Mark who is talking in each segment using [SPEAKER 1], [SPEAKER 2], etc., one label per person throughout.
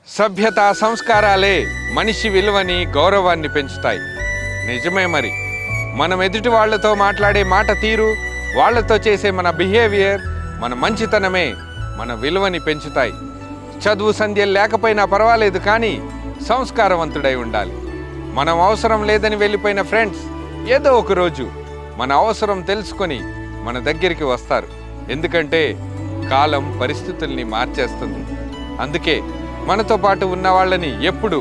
[SPEAKER 1] సభ్యత సంస్కారాలే మనిషి విలువని గౌరవాన్ని పెంచుతాయి. నిజమే మరి. మనం ఎదుటి వాళ్ళతో మాట్లాడే మాట తీరు, వాళ్ళతో చేసే మన బిహేవియర్, మన మంచితనమే మన విలువని పెంచుతాయి. చదువు సంధ్యలు లేకపోయినా పర్వాలేదు, కానీ సంస్కారవంతుడై ఉండాలి. మనం అవసరం లేదని వెళ్ళిపోయిన ఫ్రెండ్స్ ఏదో ఒకరోజు మన అవసరం తెలుసుకొని మన దగ్గరికి వస్తారు. ఎందుకంటే కాలం పరిస్థితుల్ని మార్చేస్తుంది. అందుకే మనతో పాటు ఉన్న వాళ్ళని ఎప్పుడు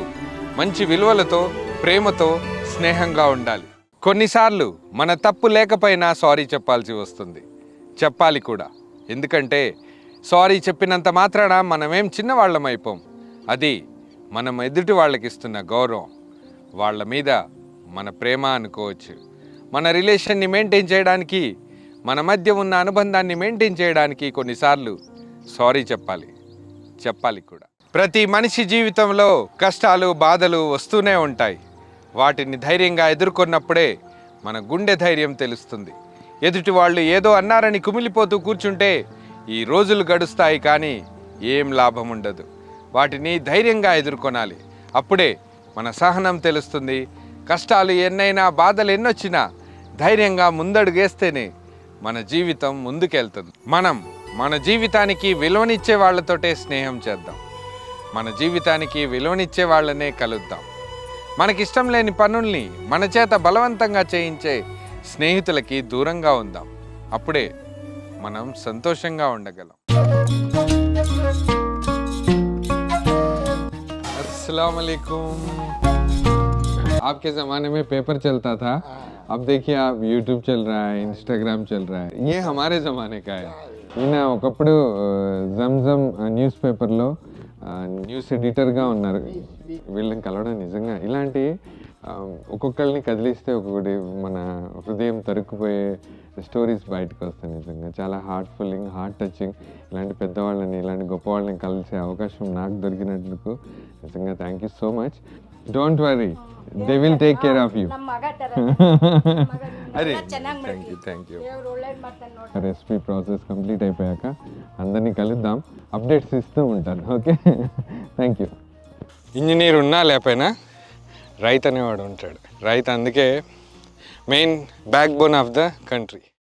[SPEAKER 1] మంచి విలువలతో, ప్రేమతో, స్నేహంగా ఉండాలి. కొన్నిసార్లు మన తప్పు లేకపోయినా సారీ చెప్పాల్సి వస్తుంది. చెప్పాలి కూడా. ఎందుకంటే సారీ చెప్పినంత మాత్రాన మనమేం చిన్నవాళ్ళం అయిపోం. అది మనం ఎదుటి వాళ్ళకి ఇస్తున్న గౌరవం, వాళ్ళ మీద మన ప్రేమ అనుకోవచ్చు. మన రిలేషన్ని మెయింటైన్ చేయడానికి, మన మధ్య ఉన్న అనుబంధాన్ని మెయింటైన్ చేయడానికి కొన్నిసార్లు సారీ చెప్పాలి కూడా. ప్రతి మనిషి జీవితంలో కష్టాలు, బాధలు వస్తూనే ఉంటాయి. వాటిని ధైర్యంగా ఎదుర్కొన్నప్పుడే మన గుండె ధైర్యం తెలుస్తుంది. ఎదుటి వాళ్ళు ఏదో అన్నారని కుమిలిపోతూ కూర్చుంటే ఈ రోజులు గడుస్తాయి, కానీ ఏం లాభం ఉండదు. వాటిని ధైర్యంగా ఎదుర్కొనాలి. అప్పుడే మన సహనం తెలుస్తుంది. కష్టాలు ఎన్నైనా, బాధలు ఎన్నొచ్చినా ధైర్యంగా ముందడుగేస్తేనే మన జీవితం ముందుకెళ్తుంది. మనం మన జీవితానికి విలువనిచ్చే వాళ్ళతోటే స్నేహం చేద్దాం. మన జీవితానికి విలువనిచ్చే వాళ్ళనే కలుద్దాం. మనకిష్టం లేని పనుల్ని మన చేత బలవంతంగా చేయించే స్నేహితులకి దూరంగా ఉందాం. అప్పుడే మనం సంతోషంగా ఉండగలం. अस्सलाम वालेकुम। आपके ज़माने में पेपर चलता था, अब देखिए आप यूट्यूब चल रहा है, इंस्टाग्राम चल रहा है. ये हमारे ज़माने का है. ఈయన ఒకప్పుడు జమ్జమ్ న్యూస్ పేపర్లో న్యూస్ ఎడిటర్గా ఉన్నారు. వీళ్ళని కలవడం నిజంగా ఇలాంటి ఒక్కొక్కరిని కదిలిస్తే ఒక్కొక్కటి మన హృదయం తరుక్కుపోయే స్టోరీస్ బయటకు వస్తాయి. నిజంగా చాలా హార్ట్ఫుల్లింగ్, హార్ట్ టచింగ్. ఇలాంటి పెద్దవాళ్ళని, ఇలాంటి గొప్ప వాళ్ళని కలిసే అవకాశం నాకు దొరికినందుకు నిజంగా thank you so much. Don't worry, they will take care of you. అరే thank you. Recipe process complete అయిపోయాక అందరినీ కలుద్దాం, అప్డేట్స్ ఇస్తూ ఉంటాను. Okay, thank you. ఇంజనీర్ ఉన్నా లేకపోయినా రైతు అనేవాడు ఉంటాడు. రైతు అందుకే main back bone of the country.